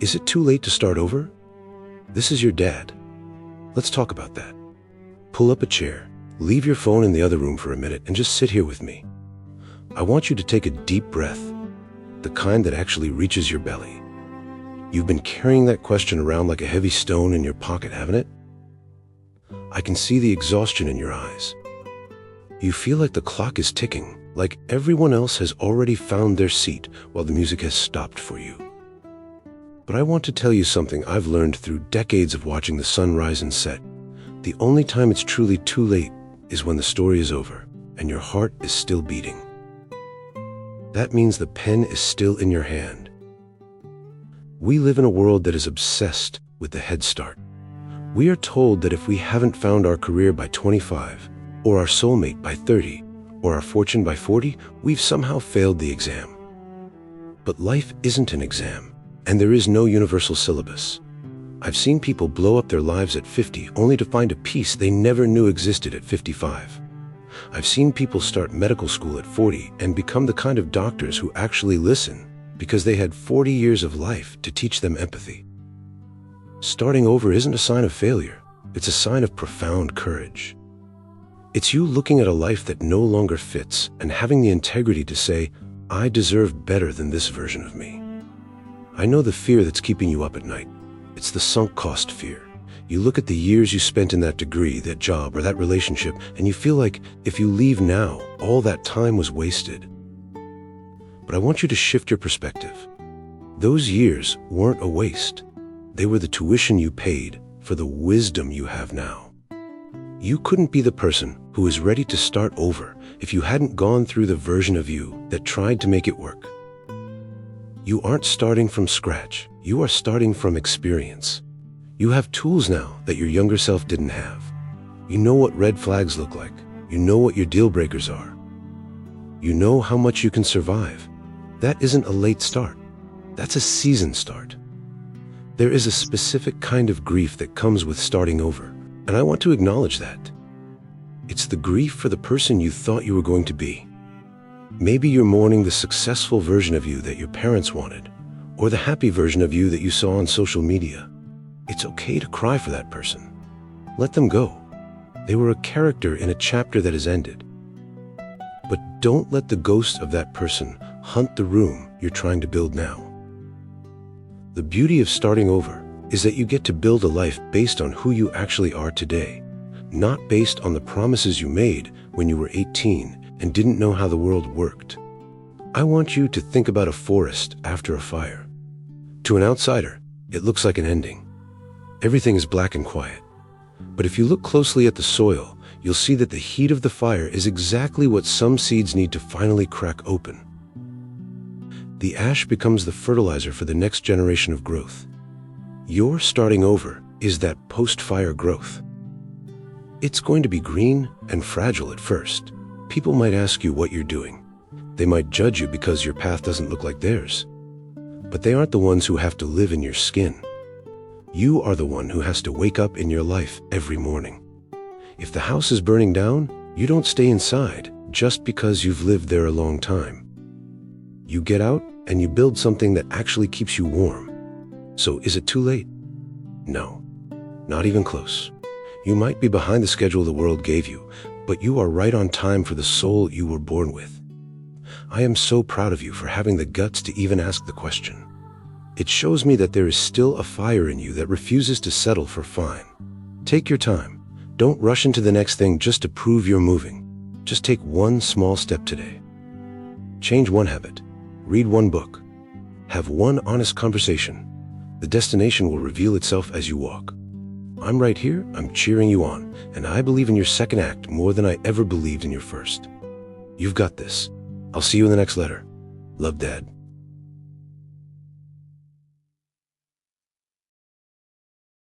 Is it too late to start over? This is your dad. Let's talk about that. Pull up a chair, leave your phone in the other room for a minute, and just sit here with me. I want you to take a deep breath, the kind that actually reaches your belly. You've been carrying that question around like a heavy stone in your pocket, haven't it? I can see the exhaustion in your eyes. You feel like the clock is ticking, like everyone else has already found their seat while the music has stopped for you. But I want to tell you something I've learned through decades of watching the sun rise and set. The only time it's truly too late is when the story is over and your heart is still beating. That means the pen is still in your hand. We live in a world that is obsessed with the head start. We are told that if we haven't found our career by 25, or our soulmate by 30, or our fortune by 40, we've somehow failed the exam. But life isn't an exam. And there is no universal syllabus. I've seen people blow up their lives at 50 only to find a peace they never knew existed at 55. I've seen people start medical school at 40 and become the kind of doctors who actually listen because they had 40 years of life to teach them empathy. Starting over isn't a sign of failure. It's a sign of profound courage. It's you looking at a life that no longer fits and having the integrity to say, I deserve better than this version of me. I know the fear that's keeping you up at night. It's the sunk cost fear. You look at the years you spent in that degree, that job, or that relationship, and you feel like if you leave now, all that time was wasted. But I want you to shift your perspective. Those years weren't a waste. They were the tuition you paid for the wisdom you have now. You couldn't be the person who is ready to start over if you hadn't gone through the version of you that tried to make it work. You aren't starting from scratch. You are starting from experience. You have tools now that your younger self didn't have. You know what red flags look like. You know what your deal breakers are. You know how much you can survive. That isn't a late start. That's a seasoned start. There is a specific kind of grief that comes with starting over, and I want to acknowledge that. It's the grief for the person you thought you were going to be. Maybe you're mourning the successful version of you that your parents wanted, or the happy version of you that you saw on social media. It's okay to cry for that person. Let them go. They were a character in a chapter that has ended. But don't let the ghost of that person hunt the room you're trying to build now. The beauty of starting over is that you get to build a life based on who you actually are today, not based on the promises you made when you were 18 and didn't know how the world worked. I want you to think about a forest after a fire. To an outsider, it looks like an ending. Everything is black and quiet. But if you look closely at the soil, you'll see that the heat of the fire is exactly what some seeds need to finally crack open. The ash becomes the fertilizer for the next generation of growth. Your starting over is that post-fire growth. It's going to be green and fragile at first. People might ask you what you're doing. They might judge you because your path doesn't look like theirs. But they aren't the ones who have to live in your skin. You are the one who has to wake up in your life every morning. If the house is burning down, you don't stay inside just because you've lived there a long time. You get out and you build something that actually keeps you warm. So is it too late? No, not even close. You might be behind the schedule the world gave you, but you are right on time for the soul you were born with. I am so proud of you for having the guts to even ask the question. It shows me that there is still a fire in you that refuses to settle for fine. Take your time. Don't rush into the next thing just to prove you're moving. Just take one small step today. Change one habit. Read one book. Have one honest conversation. The destination will reveal itself as you walk. I'm right here, I'm cheering you on, and I believe in your second act more than I ever believed in your first. You've got this. I'll see you in the next letter. Love, Dad.